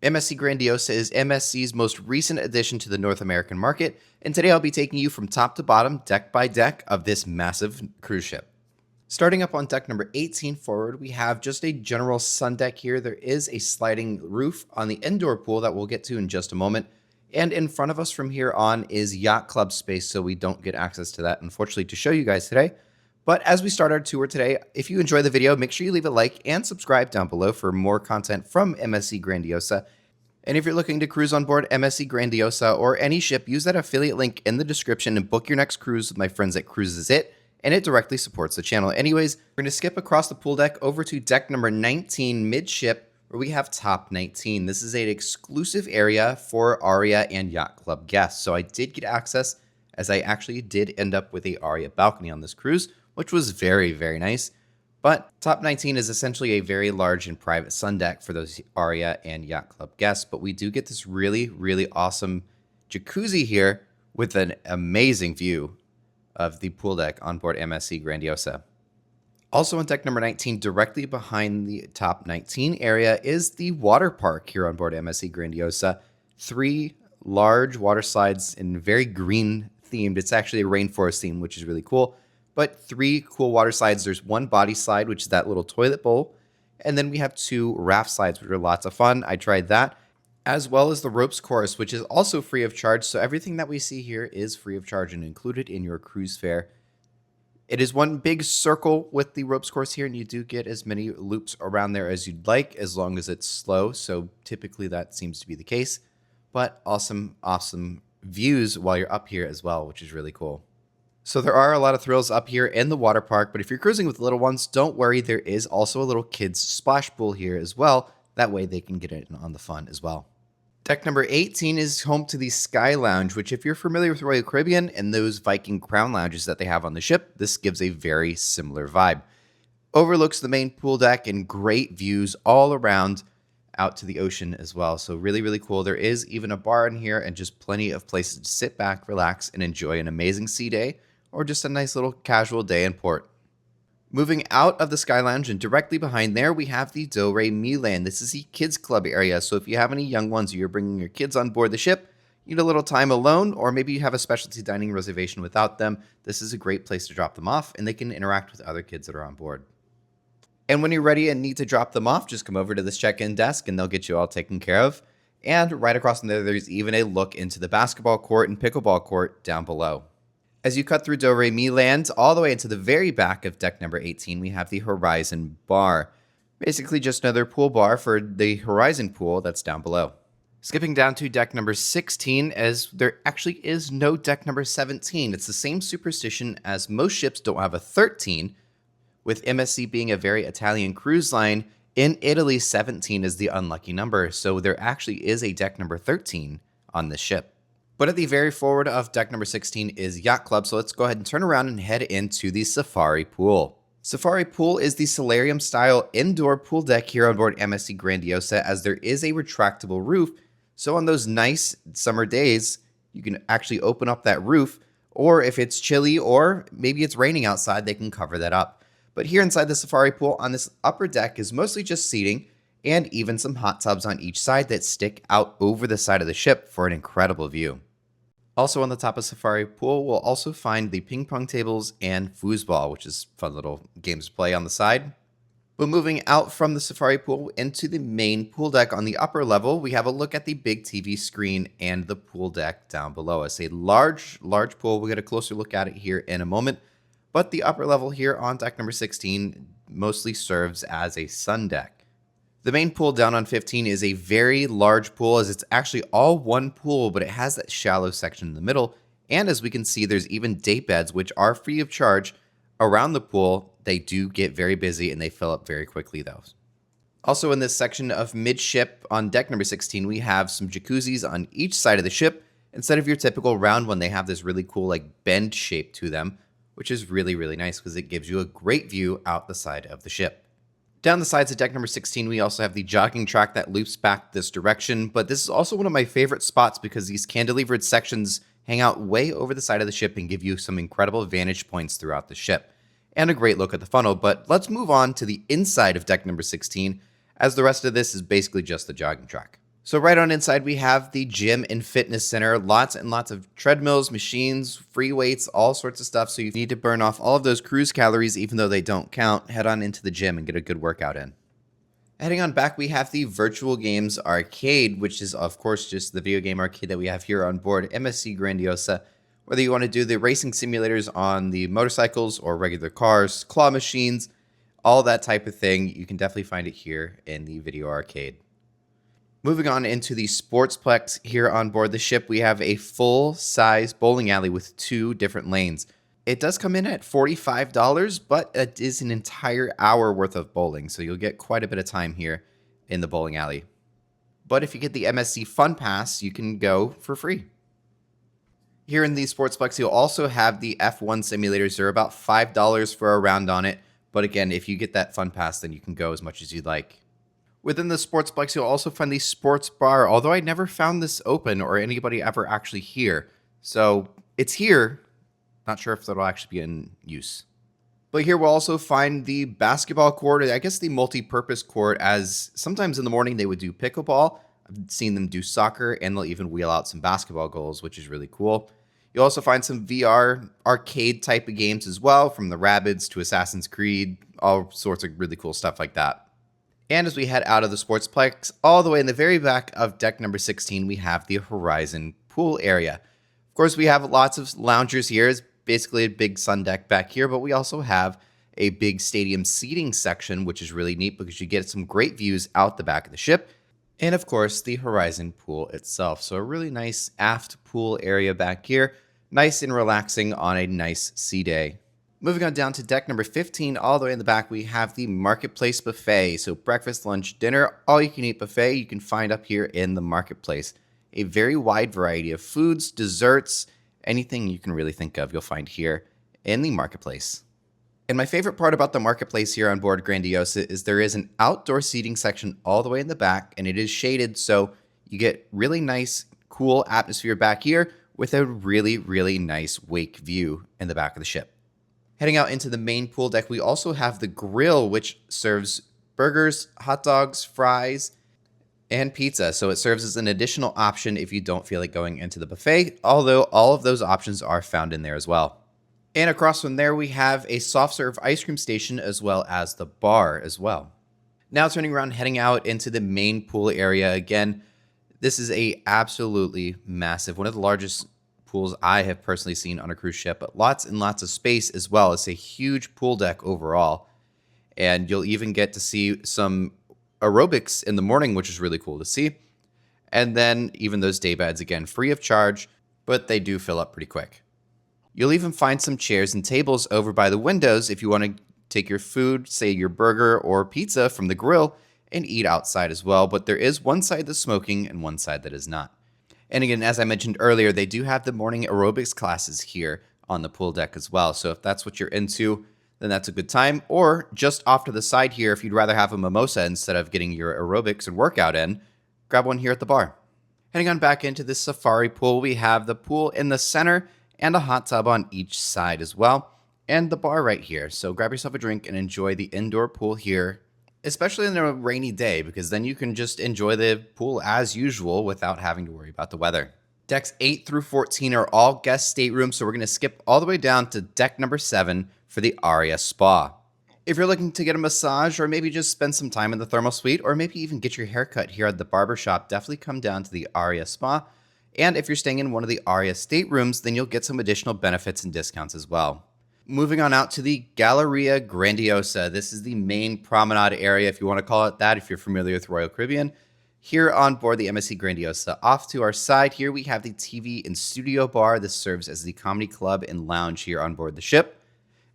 MSC Grandiosa is MSC's most recent addition to the North American market, and today I'll be taking you from top to bottom, deck by deck, of this massive cruise ship. Starting up on deck number 18 forward, we have just a general sun deck here. There is a sliding roof on the indoor pool that we'll get to in just a moment. And in front of us from here on is yacht club space, so we don't get access to that, unfortunately, to show you guys today. But as we start our tour today, if you enjoy the video, make sure you leave a like and subscribe down below for more content from MSC Grandiosa. And if you're looking to cruise on board MSC Grandiosa or any ship, use that affiliate link in the description and book your next cruise with my friends at Cruises It, and it directly supports the channel. Anyways, we're going to skip across the pool deck over to deck number 19 midship, where we have top 19. This is an exclusive area for Aria and Yacht Club guests. So I did get access, as I actually did end up with a Aria balcony on this cruise, which was very, very nice. But top 19 is essentially a very large and private sun deck for those Aria and Yacht Club guests. But we do get this really, really awesome jacuzzi here with an amazing view of the pool deck on board MSC Grandiosa. Also on deck number 19, directly behind the top 19 area, is the water park here on board MSC Grandiosa. 3 large water slides in very green themed. It's actually a rainforest theme, which is really cool. But 3 cool water slides. There's one body slide, which is that little toilet bowl. And then we have 2 raft slides, which are lots of fun. I tried that, as well as the ropes course, which is also free of charge. So everything that we see here is free of charge and included in your cruise fare. It is one big circle with the ropes course here, and you do get as many loops around there as you'd like, as long as it's slow. So typically that seems to be the case. But awesome, awesome views while you're up here as well, which is really cool. So there are a lot of thrills up here in the water park, but if you're cruising with little ones, don't worry. There is also a little kids splash pool here as well. That way they can get in on the fun as well. Deck number 18 is home to the Sky Lounge, which if you're familiar with Royal Caribbean and those Viking Crown lounges that they have on the ship, this gives a very similar vibe. Overlooks the main pool deck and great views all around out to the ocean as well. So really, really cool. There is even a bar in here and just plenty of places to sit back, relax, and enjoy an amazing sea day, or just a nice little casual day in port. Moving out of the Sky Lounge and directly behind there, we have the Do Re Mi Land. This is the kids club area, so if you have any young ones or you're bringing your kids on board the ship, you need a little time alone, or maybe you have a specialty dining reservation without them, this is a great place to drop them off, and they can interact with other kids that are on board. And when you're ready and need to drop them off, just come over to this check-in desk and they'll get you all taken care of. And right across from there, there's even a look into the basketball court and pickleball court down below. As you cut through Do Re Mi Land, all the way into the very back of deck number 18, we have the Horizon Bar. Basically just another pool bar for the Horizon pool that's down below. Skipping down to deck number 16, as there actually is no deck number 17. It's the same superstition as most ships don't have a 13, with MSC being a very Italian cruise line. In Italy, 17 is the unlucky number, so there actually is a deck number 13 on this ship. But at the very forward of deck number 16 is Yacht Club, so let's go ahead and turn around and head into the Safari Pool. Safari Pool is the solarium style indoor pool deck here on board MSC Grandiosa, as there is a retractable roof. So on those nice summer days, you can actually open up that roof, or if it's chilly or maybe it's raining outside, they can cover that up. But here inside the Safari Pool on this upper deck is mostly just seating, and even some hot tubs on each side that stick out over the side of the ship for an incredible view. Also on the top of Safari Pool, we'll also find the ping pong tables and foosball, which is fun little games to play on the side. But moving out from the Safari Pool into the main pool deck on the upper level, we have a look at the big TV screen and the pool deck down below us. A large, large pool. We'll get a closer look at it here in a moment. But the upper level here on deck number 16 mostly serves as a sun deck. The main pool down on 15 is a very large pool, as it's actually all one pool, but it has that shallow section in the middle. And as we can see, there's even day beds, which are free of charge around the pool. They do get very busy and they fill up very quickly though. Also in this section of midship on deck number 16, we have some jacuzzis on each side of the ship. Instead of your typical round one, they have this really cool like bend shape to them, which is really, really nice because it gives you a great view out the side of the ship. Down the sides of deck number 16, we also have the jogging track that loops back this direction, but this is also one of my favorite spots because these cantilevered sections hang out way over the side of the ship and give you some incredible vantage points throughout the ship, and a great look at the funnel. But let's move on to the inside of deck number 16, as the rest of this is basically just the jogging track. So right on inside, we have the gym and fitness center. Lots and lots of treadmills, machines, free weights, all sorts of stuff. So you need to burn off all of those cruise calories, even though they don't count. Head on into the gym and get a good workout in. Heading on back, we have the Virtual Games Arcade, which is, of course, just the video game arcade that we have here on board MSC Grandiosa. Whether you want to do the racing simulators on the motorcycles or regular cars, claw machines, all that type of thing, you can definitely find it here in the video arcade. Moving on into the Sportsplex here on board the ship, we have a full-size bowling alley with 2 different lanes. It does come in at $45, but it is an entire hour worth of bowling, so you'll get quite a bit of time here in the bowling alley. But if you get the MSC Fun Pass, you can go for free. Here in the Sportsplex, you'll also have the F1 simulators. They're about $5 for a round on it, but again, if you get that Fun Pass, then you can go as much as you'd like. Within the Sportsplex, you'll also find the sports bar, although I never found this open or anybody ever actually here. So it's here. Not sure if that'll actually be in use. But here we'll also find the basketball court, I guess the multi-purpose court, as sometimes in the morning they would do pickleball. I've seen them do soccer, and they'll even wheel out some basketball goals, which is really cool. You'll also find some VR arcade type of games as well, from the Rabbids to Assassin's Creed, all sorts of really cool stuff like that. And as we head out of the Sportsplex, all the way in the very back of deck number 16, we have the Horizon pool area. Of course, we have lots of loungers here. It's basically a big sun deck back here, but we also have a big stadium seating section, which is really neat because you get some great views out the back of the ship. And of course, the Horizon pool itself. So a really nice aft pool area back here. Nice and relaxing on a nice sea day. Moving on down to deck number 15, all the way in the back, we have the Marketplace Buffet. So breakfast, lunch, dinner, all you can eat buffet you can find up here in the Marketplace. A very wide variety of foods, desserts, anything you can really think of, you'll find here in the Marketplace. And my favorite part about the Marketplace here on board Grandiosa is there is an outdoor seating section all the way in the back, and it is shaded, so you get really nice, cool atmosphere back here with a really, really nice wake view in the back of the ship. Heading out into the main pool deck, we also have the grill, which serves burgers, hot dogs, fries, and pizza. So it serves as an additional option if you don't feel like going into the buffet, although all of those options are found in there as well. And across from there, we have a soft serve ice cream station as well as the bar as well. Now turning around, heading out into the main pool area again. This is a absolutely massive, one of the largest pools I have personally seen on a cruise ship, but lots and lots of space as well. It's a huge pool deck overall, and you'll even get to see some aerobics in the morning, which is really cool to see. And then even those day beds, again, free of charge, but they do fill up pretty quick. You'll even find some chairs and tables over by the windows if you want to take your food, say your burger or pizza from the grill, and eat outside as well. But there is one side that's smoking and one side that is not. And again, as I mentioned earlier, they do have the morning aerobics classes here on the pool deck as well. So if that's what you're into, then that's a good time. Or just off to the side here, if you'd rather have a mimosa instead of getting your aerobics and workout in, grab one here at the bar. Heading on back into this safari pool, we have the pool in the center and a hot tub on each side as well, and the bar right here. So grab yourself a drink and enjoy the indoor pool here, especially on a rainy day, because then you can just enjoy the pool as usual without having to worry about the weather. Decks 8 through 14 are all guest staterooms, so we're going to skip all the way down to deck number 7 for the Aria Spa. If you're looking to get a massage or maybe just spend some time in the thermal suite or maybe even get your hair cut here at the barbershop, definitely come down to the Aria Spa. And if you're staying in one of the Aria staterooms, then you'll get some additional benefits and discounts as well. Moving on out to the Galleria Grandiosa. This is the main promenade area, if you want to call it that, if you're familiar with Royal Caribbean. Here on board the MSC Grandiosa, off to our side here, we have the TV and studio bar. This serves as the comedy club and lounge here on board the ship.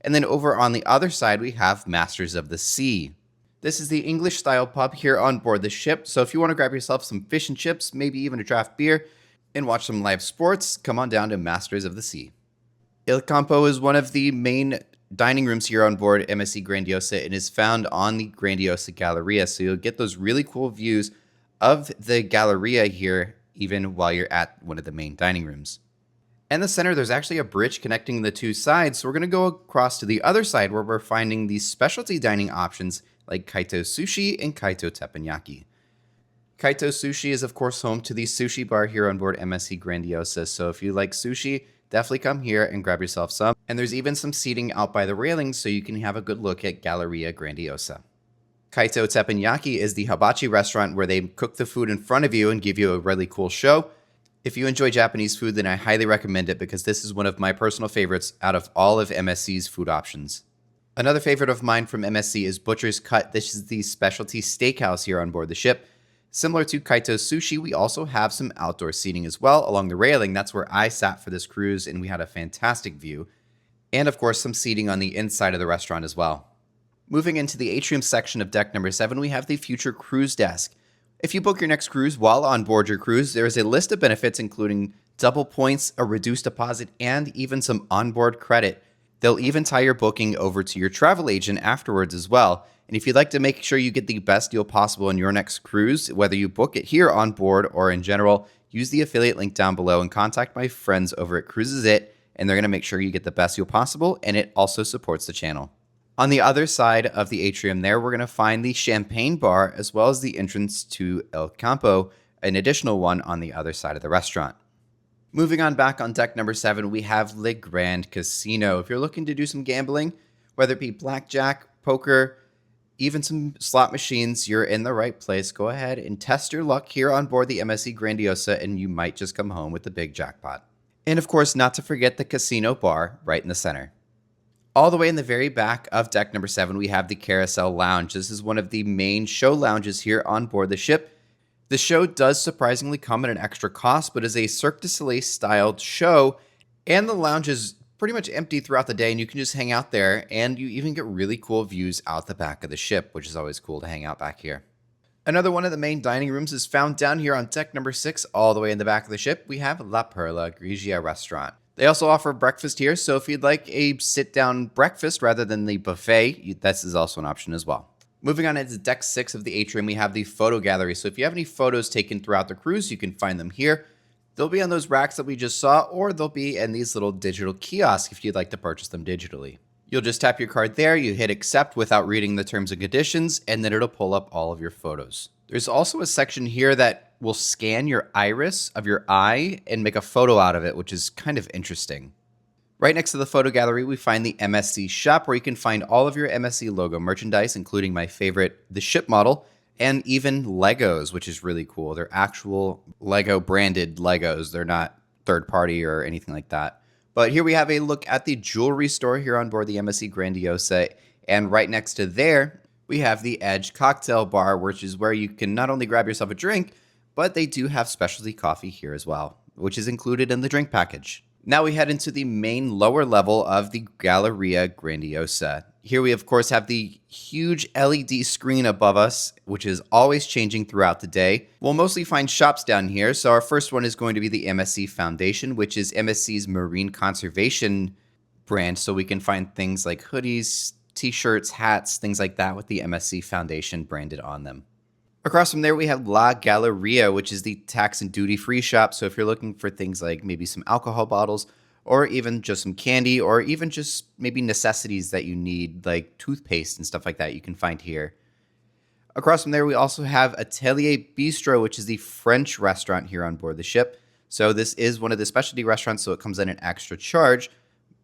And then over on the other side, we have Masters of the Sea. This is the English-style pub here on board the ship. So if you want to grab yourself some fish and chips, maybe even a draft beer, and watch some live sports, come on down to Masters of the Sea. Il Campo is one of the main dining rooms here on board MSC Grandiosa and is found on the Grandiosa Galleria. So you'll get those really cool views of the Galleria here, even while you're at one of the main dining rooms. In the center, there's actually a bridge connecting the two sides. So we're going to go across to the other side where we're finding these specialty dining options like Kaito Sushi and Kaito Teppanyaki. Kaito Sushi is of course home to the sushi bar here on board MSC Grandiosa, so if you like sushi, definitely come here and grab yourself some. And there's even some seating out by the railings so you can have a good look at Galleria Grandiosa. Kaito Teppanyaki is the hibachi restaurant where they cook the food in front of you and give you a really cool show. If you enjoy Japanese food, then I highly recommend it because this is one of my personal favorites out of all of MSC's food options. Another favorite of mine from MSC is Butcher's Cut. This is the specialty steakhouse here on board the ship. Similar to Kaito Sushi, we also have some outdoor seating as well along the railing. That's where I sat for this cruise and we had a fantastic view. And of course, some seating on the inside of the restaurant as well. Moving into the atrium section of deck number 7, we have the Future Cruise Desk. If you book your next cruise while on board your cruise, there is a list of benefits including double points, a reduced deposit, and even some onboard credit. They'll even tie your booking over to your travel agent afterwards as well. And if you'd like to make sure you get the best deal possible on your next cruise, whether you book it here on board or in general, use the affiliate link down below and contact my friends over at Cruises It, and they're going to make sure you get the best deal possible, and it also supports the channel. On the other side of the atrium there, we're going to find the champagne bar as well as the entrance to El Campo, an additional one on the other side of the restaurant. Moving on back on deck number 7, we have Le Grand Casino. If you're looking to do some gambling, whether it be blackjack, poker, even some slot machines, you're in the right place. Go ahead and test your luck here on board the MSC Grandiosa and you might just come home with the big jackpot. And of course, not to forget the casino bar right in the center. All the way in the very back of deck number 7, we have the Carousel Lounge. This is one of the main show lounges here on board the ship. The show does surprisingly come at an extra cost, but is a Cirque du Soleil styled show, and the lounge is pretty much empty throughout the day, and you can just hang out there, and you even get really cool views out the back of the ship, which is always cool to hang out back here. Another one of the main dining rooms is found down here on deck number 6, all the way in the back of the ship. We have La Perla Grigia restaurant. They also offer breakfast here, so if you'd like a sit-down breakfast rather than the buffet, this is also an option as well. Moving on into deck 6 of the atrium, we have the photo gallery. So if you have any photos taken throughout the cruise, you can find them here. They'll be on those racks that we just saw, or they'll be in these little digital kiosks if you'd like to purchase them digitally. You'll just tap your card there, you hit accept without reading the terms and conditions, and then it'll pull up all of your photos. There's also a section here that will scan your iris of your eye and make a photo out of it, which is kind of interesting. Right next to the photo gallery, we find the MSC shop where you can find all of your MSC logo merchandise, including my favorite, the ship model, and even Legos, which is really cool. They're actual Lego branded Legos. They're not third party or anything like that. But here we have a look at the jewelry store here on board the MSC Grandiosa. And right next to there, we have the Edge Cocktail Bar, which is where you can not only grab yourself a drink, but they do have specialty coffee here as well, which is included in the drink package. Now we head into the main lower level of the Galleria Grandiosa. Here we, of course, have the huge LED screen above us, which is always changing throughout the day. We'll mostly find shops down here. So our first one is going to be the MSC Foundation, which is MSC's marine conservation brand. So we can find things like hoodies, t-shirts, hats, things like that with the MSC Foundation branded on them. Across from there, we have La Galleria, which is the tax and duty-free shop. So if you're looking for things like maybe some alcohol bottles or even just some candy or even just maybe necessities that you need like toothpaste and stuff like that, you can find here. Across from there, we also have Atelier Bistro, which is the French restaurant here on board the ship. So this is one of the specialty restaurants, so it comes at an extra charge.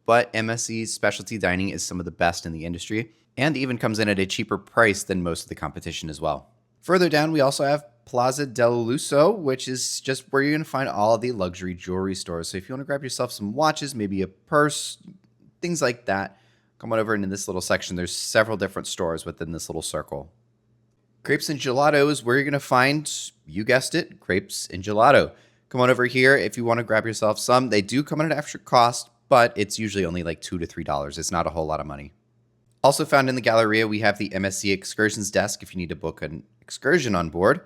But MSC's specialty dining is some of the best in the industry and even comes in at a cheaper price than most of the competition as well. Further down, we also have Plaza del Lusso, which is just where you're going to find all the luxury jewelry stores. So if you want to grab yourself some watches, maybe a purse, things like that, come on over into this little section. There's several different stores within this little circle. Grapes and Gelato is where you're going to find, you guessed it, grapes and gelato. Come on over here if you want to grab yourself some. They do come at an extra cost, but it's usually only like $2 to $3. It's not a whole lot of money. Also found in the Galleria, we have the MSC Excursions desk if you need to book an excursion on board.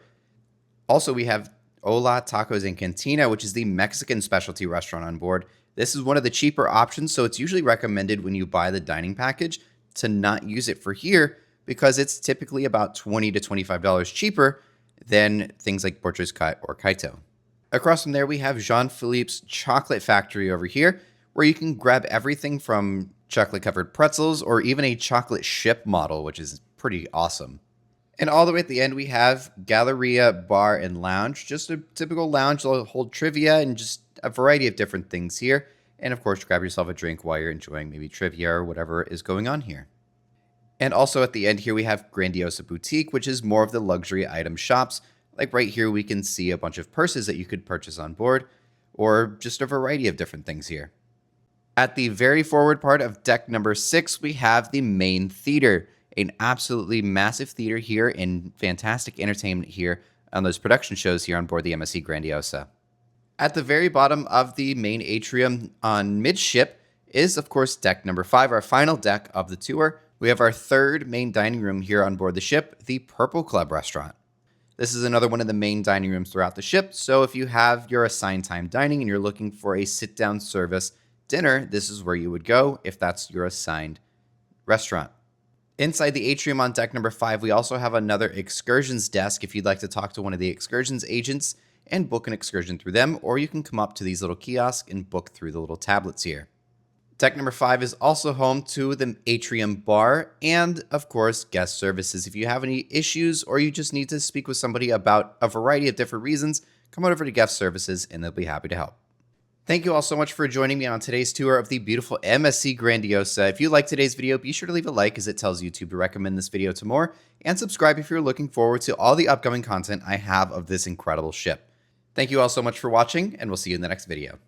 Also, we have Hola Tacos and Cantina, which is the Mexican specialty restaurant on board. This is one of the cheaper options, so it's usually recommended when you buy the dining package to not use it for here because it's typically about $20 to $25 cheaper than things like Butcher's Cut or Kaito. Across from there, we have Jean-Philippe's Chocolate Factory over here, where you can grab everything from chocolate-covered pretzels or even a chocolate ship model, which is pretty awesome. And all the way at the end, we have Galleria Bar and Lounge, just a typical lounge that'll hold trivia and just a variety of different things here. And of course, grab yourself a drink while you're enjoying maybe trivia or whatever is going on here. And also at the end here, we have Grandiosa Boutique, which is more of the luxury item shops. Like right here, we can see a bunch of purses that you could purchase on board, or just a variety of different things here. At the very forward part of deck number 6, we have the main theater, an absolutely massive theater here and fantastic entertainment here on those production shows here on board the MSC Grandiosa. At the very bottom of the main atrium on midship is, of course, deck number 5, our final deck of the tour. We have our third main dining room here on board the ship, the Purple Club restaurant. This is another one of the main dining rooms throughout the ship, so if you have your assigned time dining and you're looking for a sit-down service dinner, this is where you would go if that's your assigned restaurant. Inside the atrium on deck number 5, we also have another excursions desk if you'd like to talk to one of the excursions agents and book an excursion through them, or you can come up to these little kiosks and book through the little tablets here. Deck number 5 is also home to the Atrium Bar and, of course, guest services. If you have any issues or you just need to speak with somebody about a variety of different reasons, come on over to guest services and they'll be happy to help. Thank you all so much for joining me on today's tour of the beautiful MSC Grandiosa. If you liked today's video, be sure to leave a like as it tells YouTube to recommend this video to more, and subscribe if you're looking forward to all the upcoming content I have of this incredible ship. Thank you all so much for watching, and we'll see you in the next video.